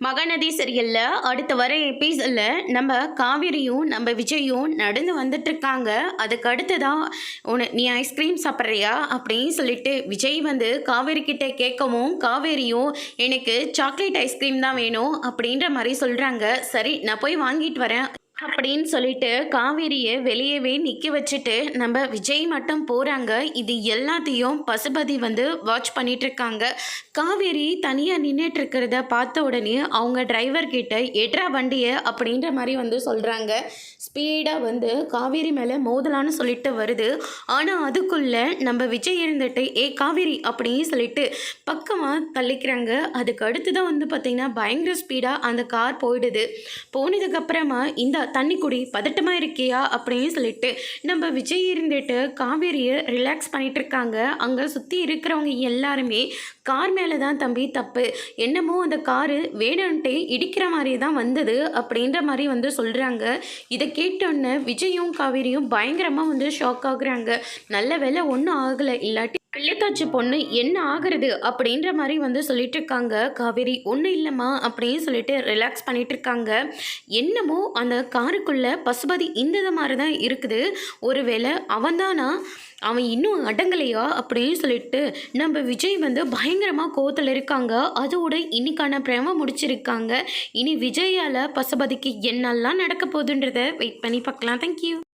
மகாநதி சீரியல்ல அடுத்து வர எபிசோட்ல நம்ம காவேரியும் நம்ம விஜயும் நடந்து வந்துட்டு இருக்காங்க. அதுக்கு அடுத்ததான் நீ ஐஸ்கிரீம் சாப்பிட்றியா அப்படின்னு சொல்லிட்டு விஜய் வந்து காவேரி கிட்ட கேட்கவும், காவேரியும் எனக்கு சாக்லேட் ஐஸ்கிரீம் தான் வேணும் அப்படின்ற மாதிரி சொல்றாங்க. சரி, நான் போய் வாங்கிட்டு வரேன் அப்படின்னு சொல்லிட்டு காவேரியை வெளியவே நிற்க வச்சுட்டு நம்ம விஜய் மட்டும் போகிறாங்க. இது எல்லாத்தையும் பசுபதி வந்து வாட்ச் பண்ணிட்டு இருக்காங்க. காவேரி தனியாக நின்றுட்டு இருக்கிறத பார்த்த உடனே அவங்க டிரைவர் கிட்ட எட்ரா வண்டியை அப்படின்ற மாதிரி வந்து சொல்கிறாங்க. ஸ்பீடாக வந்து காவேரி மேலே மோதலான்னு சொல்லிட்டு வருது. ஆனால் அதுக்குள்ளே நம்ம விஜய் இருந்துட்டு காவேரி அப்படின்னு சொல்லிட்டு பக்கமாக தள்ளிக்கிறாங்க. அதுக்கு அடுத்து தான் வந்து பார்த்திங்கன்னா பயங்கர ஸ்பீடாக அந்த கார் போயிடுது. போனதுக்கப்புறமா இந்த தண்ணி குடி, பதட்டமாக இருக்கியா அப்படின்னு சொல்லிட்டு நம்ம விஜய் இருந்துட்டு காவேரியை ரிலாக்ஸ் பண்ணிட்டு இருக்காங்க. அங்கே சுற்றி இருக்கிறவங்க எல்லாருமே கார் மேலே தான் தம்பி தப்பு, என்னமோ அந்த காரு வேணும்ன்ட்டு இடிக்கிற மாதிரி தான் வந்தது அப்படின்ற மாதிரி வந்து சொல்கிறாங்க. இதை கேட்டோன்னே விஜயும் காவேரியும் பயங்கரமாக வந்து ஷாக் ஆகுறாங்க. நல்ல வேலை ஒன்றும் ஆகலை, இல்லாட்டி பிள்ளைத்தாச்சி பொண்ணு என்ன ஆகுறது அப்படின்ற மாதிரி வந்து சொல்லிட்டு இருக்காங்க. காவேரி ஒன்றும் இல்லைம்மா அப்படின்னு சொல்லிட்டு ரிலாக்ஸ் பண்ணிட்டு இருக்காங்க. என்னமோ அந்த காருக்குள்ளே பசுபதி இந்த மாதிரி தான் இருக்குது. ஒருவேளை அவன்தானா, அவன் இன்னும் அடங்கலையா அப்படின்னு சொல்லிட்டு நம்ம விஜய் வந்து பயங்கரமாக கோவத்தில் இருக்காங்க. அதோட இன்னைக்கான பிரேம முடிச்சிருக்காங்க. இனி விஜயால் பசுபதிக்கு என்னெல்லாம் நடக்க போகுதுன்றதை வெயிட் பண்ணி பார்க்கலாம். தேங்க்யூ.